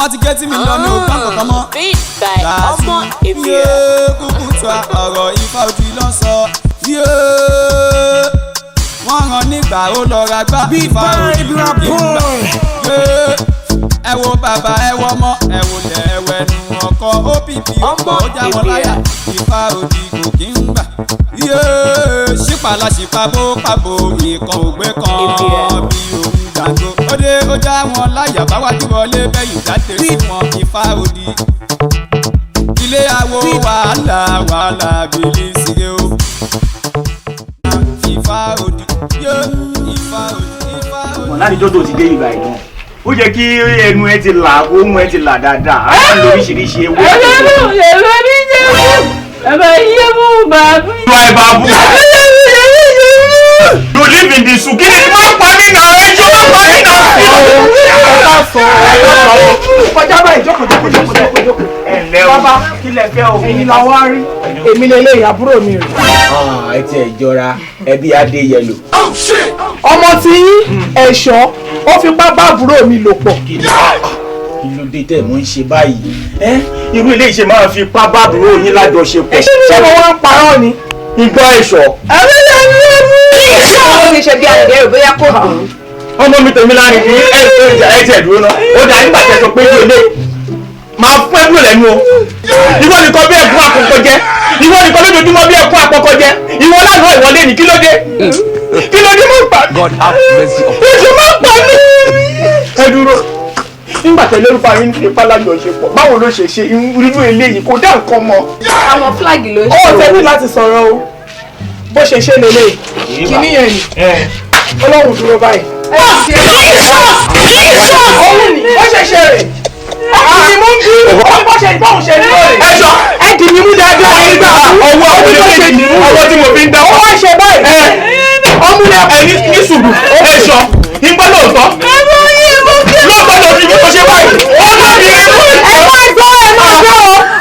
wọ́n ti gé tí mi lọ ní ògbọ́n kankan mọ́. ọmọ èmi yé kúkú tó ọ̀rọ̀ Ifá Odi ló ń sọ. yé wọ́n rán nígbà ó lọ ra gbá Ifá Odi ìgbà. yé ẹ wo bàbá ẹ wọ ọmọ ẹ wò lẹ ẹ wẹnu ọkọ OPP ọkọ ó já wọn láyà Ifá Odi kò kí ń gbà. yé ṣípàlà ṣìpàbó pàbó ìkan ògbé kan bí òun gbàgbó. ó dé ó já wọn láyà báwájú wọlé bẹ́yìn jáde sí wọn Ifá Odi. ilé awo wàhálà bìlì síre o. Ifá Odi yé Ifá Odi. láti jọ́ tó ti dé ìgbà ìdán ó jẹ́ kí ẹnu ẹ ti là ohun ẹ ti là dáadáa á ń lo oríṣiríṣi ewé. ẹ̀rọ ní jẹ́ ẹ̀rọ yé mú bàbú. ìwà ìbàbú. you live in the soup kí ni tí wọ́n pa mí náà ẹjọ́ wọ́n pa mí náà. kọjá báyìí jókòó. ẹ̀lẹ́ o bàbá kí lẹ fẹ́ o. ẹ̀yin la wá rí èmi lélẹ́yìn àbúrò mi rè. ẹ ti ẹ̀ jọra ẹbí adé yẹlò. ọmọ tí ẹ̀ṣọ́ ó fipá bá àbúrò mi lò pọ̀. kí ló dé tẹ̀ mọ́ ń ṣe báyìí. irú ilé ìṣe máa fi pá bá àbúrò yín lájọṣepọ̀. ṣé mo wá ń parọ́ ni. ìgbọ́ ẹ̀ṣọ́. ó ní ṣe bí àgbẹ̀rù bóyá kò kù. ọmọ mi tèmi láàrin kí ẹ ti ẹ̀ dúró náà ó dà nígbà tẹ̀ sọ pé kí ilé máa fún ẹgbẹ́ lẹ́nu o. ìwọ nìkan bí ẹ̀kún àkọ́kọ́ jẹ́ ìwọ nìkan lójoojúmọ́ bí ẹ̀kún àkọ́kọ́ jẹ́ ìwọ lánàá ìwọlé ní kí ló dé máa pa mí. God have mercy upon èso máa pa mí. ẹ dúró nígbà tẹ lórúkọ ayé ní ipa lájọṣepọ̀ báwo ló ṣe ṣe irú eléyìí kò dá nǹkan mọ́. àwọn flag ló ṣe. ó tẹ́lẹ̀ láti sọ̀rọ̀ o bó ṣe ṣe lélẹ̀ kìíní yẹn ni ọlọ́run dúró báyìí. òun ni ó ṣe ṣe rè ni mo ń bí bó ṣe bóun ṣe ní òrè. ẹ̀ṣọ́ ẹ dì mí mú dáadáa nígbà ọwọ́ ọwọ́ tí mo fi ń dá ó wá ṣe báyìí. ọmúlẹ̀ ẹni ní sùúrù ẹ̀ṣọ́ ìgbọ́ lóòótọ́ lóòótọ́ ló fi kó ṣe báyìí ó má fi rí mú ẹ máa gbọ́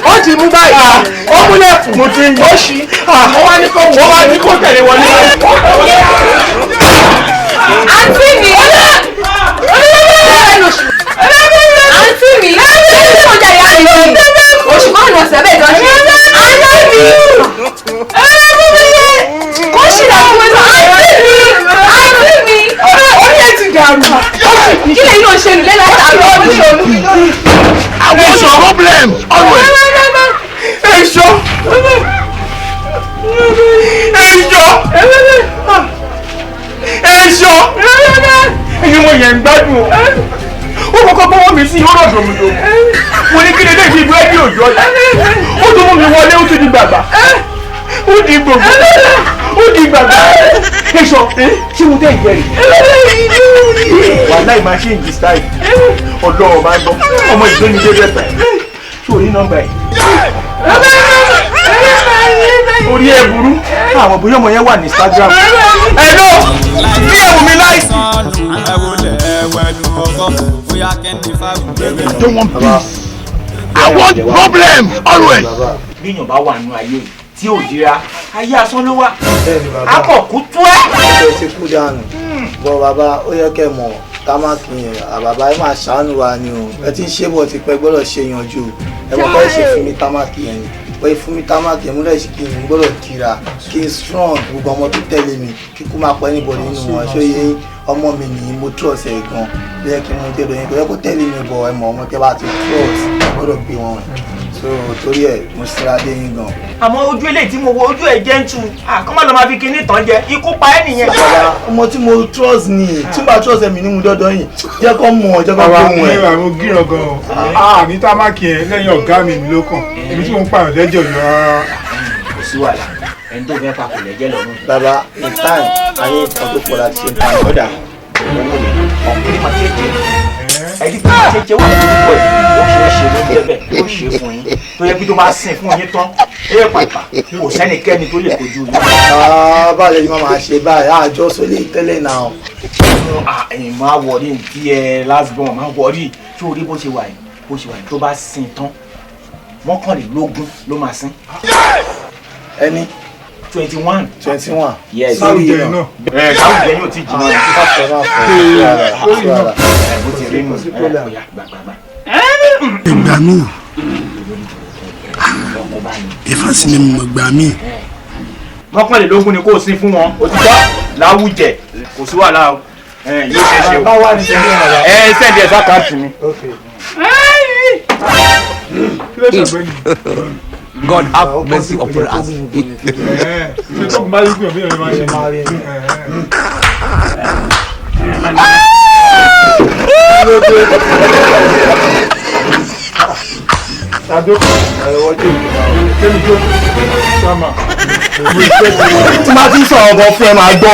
ó dì mú báyìí ó múlẹ̀ fún mo ti ń ó ṣí ó wá ní kó tẹ̀lé wọlé. àǹtí mi àǹtí mi ọjà ìyá mi oṣù márùn ọ̀sẹ̀ bẹ́ẹ̀ jọ ṣe àǹtí mi kó ṣì dà fún mi àǹtí mi orí ẹ ti dàrú. kí lè yóò ṣe nílé látàrí ọdún ṣòro. What's your problem? Always. Ẹ̀ṣọ́. Ẹyin mo yẹn ń gbádùn o. Ó kọ́kọ́ bọ́wọ́ mi sí ọ̀rọ̀ dòmùdòmù. Mo ní kí ni lè fi búrẹ́dì òjò yìí. Ó tún mú mi wọlé ó tún di gbàgbà. Ó di gbogbo. Ó di gbàgbà. Ẹ̀ṣọ́ ṣé mo tẹ́ ìgbẹ́ rẹ̀? Wàhálà ìmáa ṣe ìdí stáì. Ọlọ́run máa ń bọ́. Ọmọ ìgbéni dé bẹ́ẹ̀ bẹ́ẹ̀. Ṣé o ní nọ́mbà yìí? Orí ẹ burú. Àwọn bóyá ọmọ yẹn wà ní Instagram. Hello! Ní ẹ̀wù mi láìsí. I don't want peace. I want problems always. Bíyàn bá wà nínú ayé tí ò dira, ayé asán ló wà. Akọ̀kú tú ẹ́. ẹ ti kú dànù bọ bàbá ó yẹ kẹ́ mọ̀ támákì yẹn àbàbá ẹ máa ṣàánú wa ni o ẹ ti ń ṣe bọ̀ ti pẹ́ gbọ́dọ̀ ṣe yanjú ẹ mọ̀ báyìí ṣe fún mi támákì yẹn ni pé fún mi támákì yẹn múlẹ̀ sí kí n gbọ́dọ̀ kíra kí n strong gbogbo ọmọ tó tẹ̀lé mi kíkú máa pẹ́ níbọ̀ nínú wọn ṣó yẹ ọmọ mi nìyí mo trust ẹ̀ gan bí ẹ kí n mú dé lóyún kò yẹ kó tẹ̀lé mi bọ̀ ẹ mọ̀ ọmọ tẹ́ bá ti trust gbọ́dọ̀ gbé wọn so torí ẹ mo síra dé yín gan. Àmọ́ ojú eléyìí tí mo wo ojú ẹ̀ jẹ́ ń tu àkọ́mọ́ lọ́ máa fi kinní tán jẹ ikú pa ẹ́ nìyẹn. bàbá ọmọ tí mo trust ni tí mo bá trust ẹ̀mí ní mo dọ́dọ̀ yìí jẹ́ kó mọ̀ jẹ́ kó gbóhùn ẹ̀. àwọn gíràn gan-an ní támákì ẹ lẹ́yìn ọ̀gá mi ló kàn èmi tí mo ń pààyàn lẹ́jọ́ yọ rárá. Kò sí wàhálà ẹni tó fẹ́ pa kò lẹ́jẹ́ lọ́rùn. bàbá in time ayé ìtàn tó pọ̀ láti ṣe ń ta ọ̀dà ọkùnrin máa ṣe jẹ ẹni tó máa ṣe jẹ wà lórí pọ̀ ẹ̀ ó ṣe é ṣe ló ń jẹ́ bẹ́ẹ̀ ó ṣe é fún yín tó yẹ kí tó máa sìn fún yín tán ẹ pàpà kò sẹ́nikẹ́ni tó lè kojú yín. báyìí ni màmá ṣe báyìí àjọ sólè tẹ́lẹ̀ náà. ẹ̀yin máa wọrí bí ẹ last born máa wọrí tí orí bó ṣe wà yìí tó bá sìn tán mọ́kànlélógún ló máa sìn. ẹni 21. Yes. sáwùjẹ náà. sáwùjẹ yóò ti jìnnà yìí. bó ti rí nù gbàgbàgbà. Ìgbà mi. Ìfàsí ni mo gbà mí. Mọ́kànlélógún ni kò sí fún wọn. Òtítọ́ láwùjẹ kò sí wàhálà o. Yóò ṣe ṣe o. Báwa ni ṣe ní ọ̀la. Sẹ́ndì ẹ̀ sákàtì mi. God have mercy upon us. Tí máa ti sọ̀rọ̀ bọ̀ fún ẹ máa gbọ́.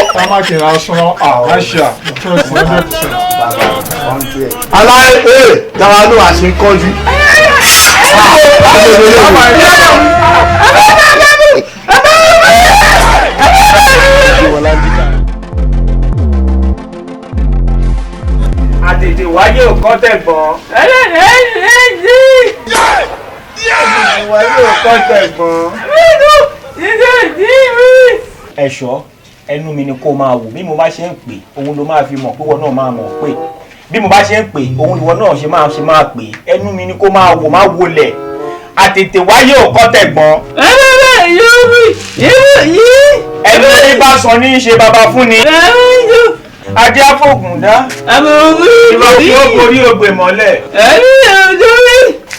Aláì dára ló wà sí kọ́jú. Àtètè wáyé ò kọ́ tẹ̀gbọ́n. Wáyé ò kọ́ tẹ̀gbọ́n. Ẹ̀ṣọ́ ẹnu mi ni kó máa wò bí mo bá ṣe ń pè òun ló máa fi mọ̀ pé wọn náà máa mọ̀ pé bí mo bá ṣe ń pè òun ìwọ náà ṣe máa pè ẹnu mi ni kó máa wò máa wọlẹ̀ àtètè wáyé ò kọ́ tẹ̀gbọ́n. ẹni tí bá sọ ní í ṣe bàbá fún ni. Ajé afọ́gùn dá. Ìwà tí ó borí ògbè mọ́lẹ̀.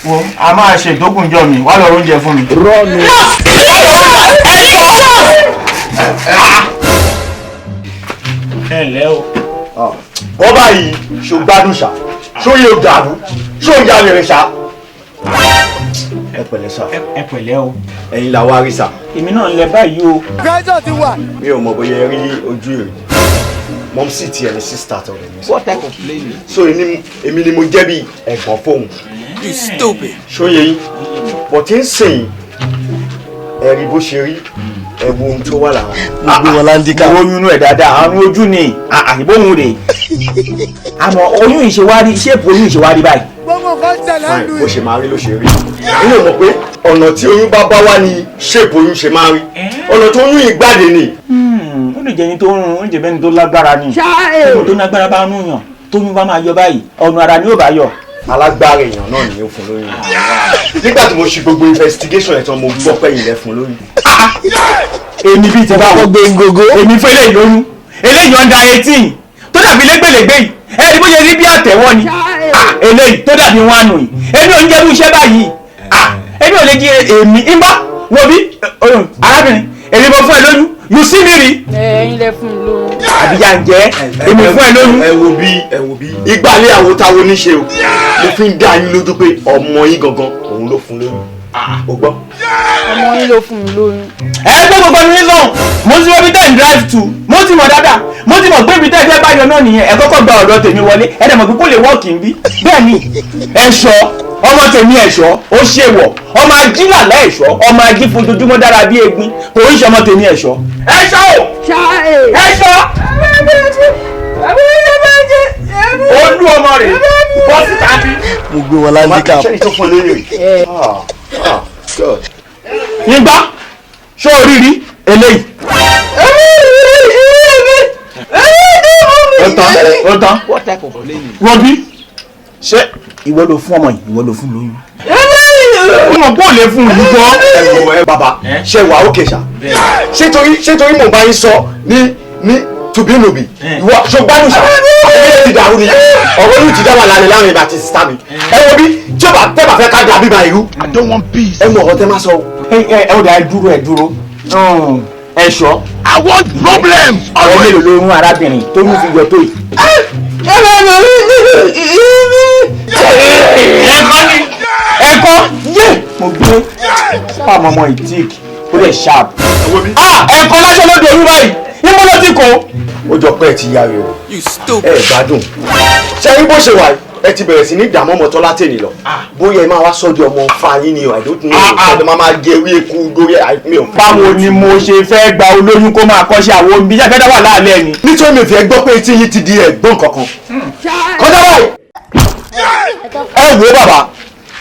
Wo a máa ṣe ìdógún jọ mi wá lọ oúnjẹ fún mi. Rọ́ọ̀nù. Ẹ ǹlẹ́ o. Wọ́n báyìí ṣò gbádùn ṣá ṣó yẹ dàrú ṣó ya rẹ̀ ṣá. Ẹ pẹ̀lẹ́ ṣá. Ẹ pẹ̀lẹ́ o. Ẹ̀yin làwa rí ṣá. Èmi náà ń lẹ báyìí o. Gẹ́jọ́ ti wà. Mi ò mọ̀ bóyá ẹ rí ojú èrè. Mom sì tiẹ̀ ní sísítà tó rẹ̀ ní. What type of lady? So èmi ni mo jẹ́ bí ẹ̀gbọ́n fóun. You stupid. Ṣó yẹ yín bọ̀ tí ń sìn ẹ̀rí bó ṣe rí ẹ̀wù ohun tó wà lára. Gbogbo wọn láńdíkà. Oyún inú ẹ̀ dáadáa àrùn ojú ni àìbóhun rè. Àmọ́ oyún ìṣèwárí ṣéèpù oyún ìṣèwárí báyìí. Gbogbo kan tẹ̀lé ń lu. Bó ṣe máa rí ló ṣe rí. Nínú mọ̀ pé ọ̀nà tí oyún bá wá ní ṣéèpù oyún ṣe máa rí. Ọ̀nà tó oyún ìgbàdé ni. Ó lè jẹ́ ẹni tó ń rún oúnjẹ bẹ́ni tó lágbára ni. Ẹni tó lágbára bá ń yàn tóyún bá máa yọ báyìí ọ̀nà ara ni ó bá yọ. Alágbára èèyàn náà ni ó fún lóyún. Nígbà tí mo ṣe gbogbo investigation ẹ̀ tán mo gbọ́ pé ilẹ̀ fún lóyún. Èmi bíi ti báwo gbẹ̀ngogo. Èmi fún eléyìí lóyún eléyìí under 18 tó dàbí lẹ́gbẹ̀lẹ́gbẹ̀ yìí ẹni bó ṣe rí bí àtẹ̀wọ́ ni eléyìí tó dàbí wọn àná yìí èmi ò ń jẹ́rú iṣẹ́ báyìí èmi ò lè jí èmi ń bá wo bí arábìnrin èmi mo fún ẹ lóyún you see me rí. ẹ̀yin lẹ fún un lóyún. àbíyá ń jẹ́ èmi fún ẹ lóyún. ẹ wo bí ìgbàlẹ̀ àwòtáwo níṣe o mo fi ń dá yín lójú pé ọmọ yín gangan òun ló fún lóyún o gbọ́. ọmọ yín ló fún un lóyún. ẹ gbọ́ gbogbo ní sọ mo ti wọ́n bí tẹ́ ń drive to mo ti mọ̀ dáadáa mo ti mọ̀ pé ibi tẹ́ ẹ fẹ́ báyọ̀ náà nìyẹn ẹ kọ́kọ́ gba ọ̀dọ̀ tèmi wọlé ẹ dẹ̀ mọ̀ pé kó lè wọ́ọ̀kì ń bí bẹ́ẹ̀ ni ẹ̀ṣọ́ ọmọ tèmi ẹ̀ṣọ́ ó ṣèwọ̀ ọmọ ajílàlá ẹ̀ṣọ́ ọmọ ají fojoojúmọ́ dára bí egbin kò ń ṣe ọmọ tèmi ẹ̀ṣọ́ ẹ̀ṣọ́ o ẹ̀ṣọ́ olú ọmọ rẹ̀ bọ́ síta bí. mo gbé wọn láńdíkà. ṣé ní tó fún lóyún yìí. Yíngbá ṣó o rí rí eléyìí. ó tán. What type of lady? Rọbí ṣé ìwọ ló fún ọmọ yìí ìwọ ló fún lóyún. ó mọ̀ kó lè fún un gbọ́. ẹ wo ẹ bàbá ṣe wà ókè ṣá ṣé torí mò ń bá yín sọ ní tùbínùbí ìwọ ṣọgbánù ṣá ọ̀rọ̀ ti dàrú ni ọ̀rọ̀ yóò ti dá wà lálẹ́ láàrin ìbàtí sísá mi ẹ wo bí tí ó bá tẹ́ bá fẹ́ ká dà bíbá irú. I don't want peace. ẹ mọ ọ̀rọ̀ tẹ́ máa sọ. ẹ ó dà ẹ dúró ẹ̀ṣọ́. I want problems. ọ̀rọ̀ mélòó ló ń arábìnrin tó ń fi yọ tó yìí. ẹ̀kọ́ yé mo gbé pàmò ọmọ ìtíìkì ó lè sharp. ẹ̀kọ́ lásán ló dé orú báyìí níbo ló ti kó. ó jọ pé ẹ ti yára o ẹ gbádùn ṣé yín bó ṣe wà ẹ ti bẹ̀rẹ̀ sí ní ìdààmú ọmọ tọ́lá tèmi lọ bóyá ẹ máa wá sọ́dọ̀ ọmọ fáyín ni I don't know ọ̀dọ̀ máa gé ewé eku lórí mi ò. báwo ni mo ṣe fẹ́ gba olóyún kó máa kọ́ṣẹ́ àwọn òbí jáde wà láàlẹ́ ni. nítorí mi ò fẹ́ gbọ́ pé etí yín ti di ẹ̀gbọ́n kankan. kọjá báyìí ẹ wo bàbá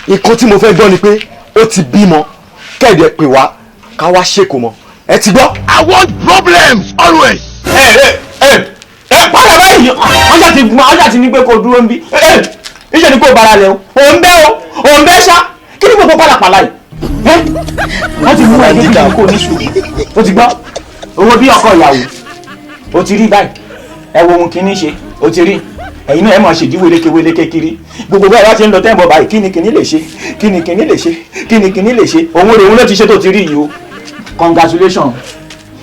nǹkan tí mo fẹ́ gbọ́ ni pé ó ti bímọ kẹ́ẹ̀dẹ̀ pè wá ká wá ṣèkó mọ́ ẹ ti gbọ́. I want problems always. padà báyìí ọjà ti ní pé kò dúró ń bí iṣẹ́ ni kò bára lẹ̀ o ò ń bẹ́ o òun bẹ́ ṣá kí ni gbogbo pàlàpàlà yìí wọ́n ti mú ẹ ní ìjà kó ní sùúrù ó ti gbọ́ owó bí ọkọ ìyàwó ó ti rí báyìí ẹ wo ohun kìíní ṣe ó ti rí ẹ̀yin náà ẹ máa ṣèdí wélékewéléke kiri gbogbo bẹ́ẹ̀ bá ti ń lọ tẹ́ǹbọ̀ báyìí kí ni kìíní lè ṣe kí ni kìíní lè ṣe kí ni kìíní lè ṣe òun rèé òun ló ti ṣe tó ti rí yìí o congratulations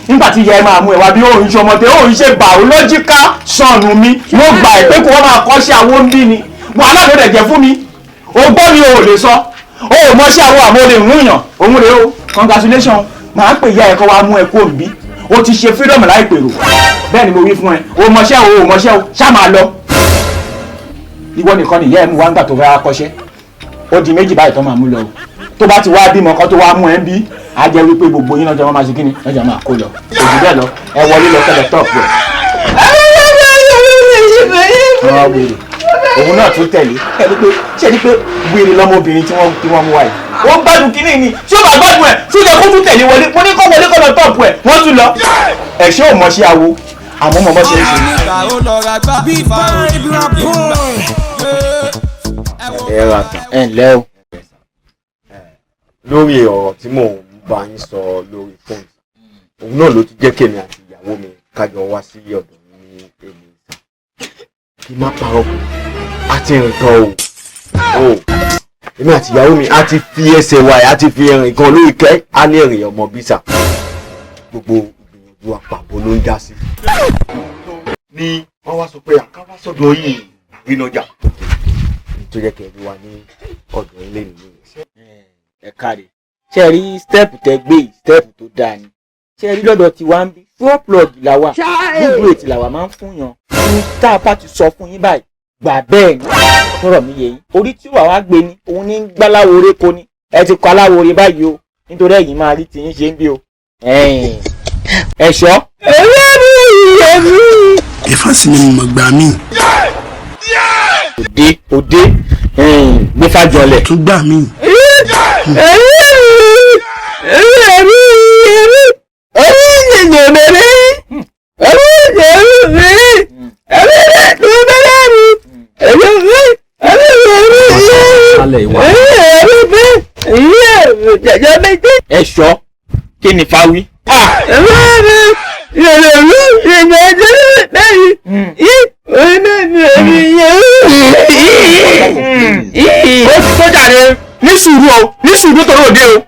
nígbà tí ìyá ẹ máa mú ẹ wá bí òun ṣe ọmọdé òun ṣe biological son mi ló gbà ẹ pé kó wọ́n máa kọ́ sí àwọn ń bí ni wàhálà ló dẹ̀ jẹ́ fún mi o gbọ́ mi ò lè sọ o ò mọ sí àwọn àmọ́ olè ń yàn òun rèé o congratulations màá pè ìyá ẹ kó wá mú ẹ kó òbí o ti ṣe freedom láìpèrò bẹ́ẹ̀ ni mo wí fún ẹ o mọṣẹ́ o ò mọṣẹ́ o ṣá máa lọ ìwọ nìkan nìyá ẹ mú wá ń gbà tó fẹ́ kọ́ṣẹ́ ó di méjì báyìí tó máa mú lọ o tó bá ti wá bímọ kan tó wá mú ẹ ń bí á jẹ́ wípé gbogbo yín lọ́jọ́ máa ṣe kíni lọ́jọ́ máa kó lọ òjì bẹ́ẹ̀ lọ ẹ wọlé lọ kẹlẹ̀ tọ́ọ̀pù ẹ̀. òun náà tún tẹ̀lé ṣé ni pé wèrè lọ́mọbìnrin tí wọ́n mú wáyé wọ́n gbádùn kínní ni tí ó bá gbádùn ẹ̀ tí ó yẹ kó tún tẹ̀lé wọlé mo ní kó wọlé kó lọ tọ́ọ̀pù ẹ̀ wọ́n tún lọ ẹ̀ṣẹ́ ò mọ̀ sí awo àmọ́ mọ̀ ṣe é ṣe. ẹ ra ta ẹ ǹlẹ́ o. lórí ọ̀rọ̀ tí mò ń bá yín sọ lórí fóònù òun náà ló ti jẹ́ kémi àti ìyàwó mi kájọ wá sí ọ̀dọ̀ mi ní èmi ìsà kí má parọ́ kù àti rìn tán o èmi àti ìyàwó mi a ti fi ẹsẹ̀ wa a ti fi rìn kan lórí kẹ́ á ní ìrìn ọmọ bísà gbogbo ìgbìyànjú àpapọ̀ ló ń dá sí. ni wọ́n wá sọ pé àkáwá sọ́dọ̀ yìí àrínájà tó jẹ́ kẹ́ẹ̀rí wa ní ọ̀dọ̀ ilé nìyí. ẹ káre ṣe rí step tẹ gbé yìí step tó dáa ni ṣe rí lọ́dọ̀ tí wàá ń bí four plug làwà good rate làwà máa ń fún yàn ní tá a bá ti sọ fún yín báyìí gbà bẹ́ẹ̀ ni sọ̀rọ̀ mi yé yín orí tí wàá wá gbé ni òun ní gbáláwore kò ní ẹ ti kọ aláwore báyìí o nítorí ẹ̀yin máa rí tiyín ṣe ń bí o ẹ̀ṣọ́. ìfàsí ni mo gbà mí. òde gbéfà jọlẹ̀. tún gbà mí. ẹ̀ṣọ́ kí ni fáwí. sójà rẹ ní sùúrù o ní sùúrù tó ròde o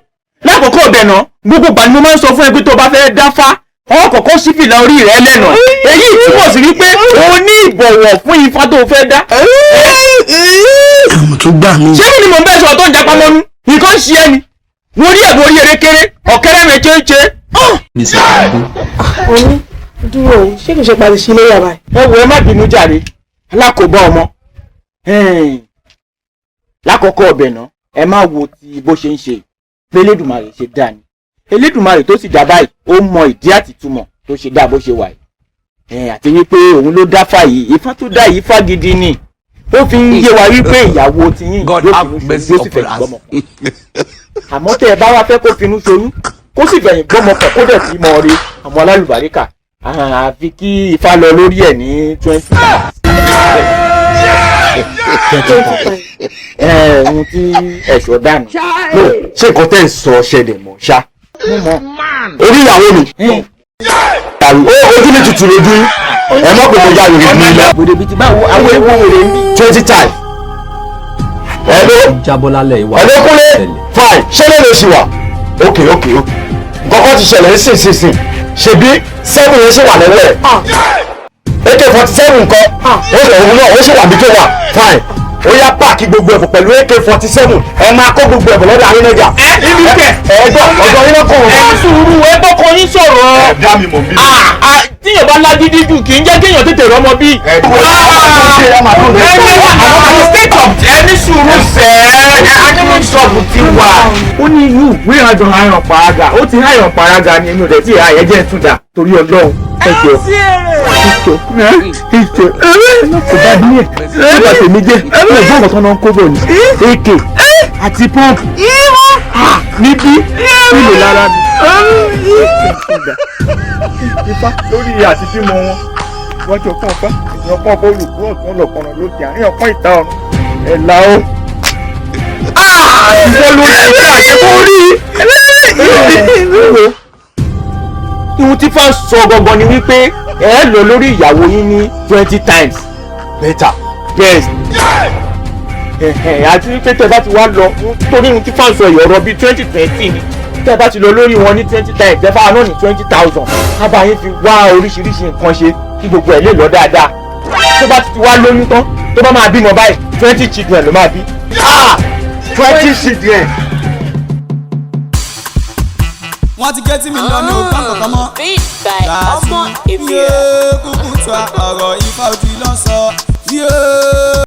lákòókò ọbẹ̀ náà gbogbo ìgbà ni mo máa ń sọ fún ẹ pé tó bá fẹ́ dáfá ọkọ̀ọ̀kọ̀ sí fìlà orí rẹ lẹ́nu èyí túmọ̀ sí wípé o ní ìbọ̀wọ̀ fún ifá tó fẹ́ dá. àmọ́ tó gbà mí. ṣé mi ni mò ń bẹ́ sọ tó ń japa mọ́nú nǹkan ṣe é ni mo rí ẹ̀bùn orí erékeré ọ̀kẹ́rẹ́ mi kéèké. oní dúró o ṣé kò ṣe parí sí ilé yàrá ẹ. ẹ wo ẹ má bínú jàre alákòóbá ọmọ lákòókò ọbẹ̀ náà ẹ má wo ti bó ṣe ń ṣe pé Elédùmarè ṣe dá ni Elédùmarè tó sì dá báyìí ó mọ ìdí àtìtúmọ̀ tó ṣe dá bó ṣe wà yìí àti wípé òun ló dá fà yìí ifá tó dá yìí fà gidi ni ó fi ń yé wa wípé ìyàwó ti yín yóò sì fẹ́ gbọ́mọ àmọ́ tẹ́ ẹ bá wá fẹ́ kó finú ṣoyún kó sì fẹ̀yìn gbọ́mọ pọ̀ kó dẹ̀ fi mọ rí àwọn alálùbáríkà àfi kí ifá lọ lórí ẹ̀ ní 20 ohun tí ẹ̀ṣọ́ dànù. ṣé nǹkan tẹ́ ń sọ ṣẹlẹ̀ mọ́ ṣá. orí ìyàwó mi. ojú mi tutù lójú yín ẹ mọ̀ pé mo yá wèrè ní ilé. òde bíi ti báwo àwọn ewu wèrè ń bí. 20 times. jábọ́lálẹ̀ ìwà ẹ̀dọ́kúnlé fine ṣé lè lè ṣì wà. ok nǹkan ti ṣẹlẹ̀ nísinsìnyí ṣebí 7 yẹn ṣì wà lọ́wọ́ ẹ̀. AK-47 nǹkan òun náà ó sì wà bí tó wà fine ó yá páàkì gbogbo ẹ̀bùn pẹ̀lú AK-47 ẹ máa kó gbogbo ẹ̀bùn lọ́dọ̀ àrínájà. ibi kẹ ọ̀dọ̀ yín náà kọ̀ wọ́n. ẹ sùúrù ẹ bọ́kọ yín sọ̀rọ̀. ẹ dá mi mọ̀ bí. tíyàn bá lágídí jù kì í jẹ́ kéèyàn tètè rọ́mọ bí. ẹni sùúrù sẹ́ẹ̀ animal shop ti wà. ó ní inú ìwé ìrìnàjò àyàn pàrágà ó ti àyàn pàrágà ní inú rẹ̀ tí àyẹ̀jẹ̀ tún dà torí Ọlọ́run ẹjọ́ ìjọ kò bá ní ẹ̀ nígbà tèmi jẹ́ ẹgbẹ́ ọ̀tọ́ náà ń kó bọ̀ ní AK àti pọ́ǹpù níbí nílò lára mi. Ifá lórí àti bímọ wọ́n jọ pọ́n fá ìyàn pọ́n bọ́ọ̀lù kúrò tó ń lọ pọ̀nà lókè àárín ọ̀pọ̀ ìta ọ̀run ẹ̀ là ó. ìwọ ló ní ìgbà àṣekọ rí. Ihun tí fáwọn sọ gangan ni wípé ẹ lọ lórí ìyàwó yín ní 20 times better best. Àti wípé tẹ́ bá ti wá lọ torí ihun tí fáwọn sọ ìyọ̀rọ̀ bíi 2020 ni tẹ́ bá ti lọ lórí wọn ní 20 times tẹ́ fáwọn náà ní 20,000 ábà yín fi wá oríṣiríṣi nǹkan ṣe kí gbogbo ẹ̀ lè lọ dáadáa. Tó bá ti wá lóyún tán tó bá máa bímọ báyìí 20 children ló máa bí. 20 children. wọ́n ti gé tí mi lọ ní òkú àkọ́kọ́ mọ́. ọmọ èmi kúkú tó ọ̀rọ̀ ifá ojú ló ń sọ.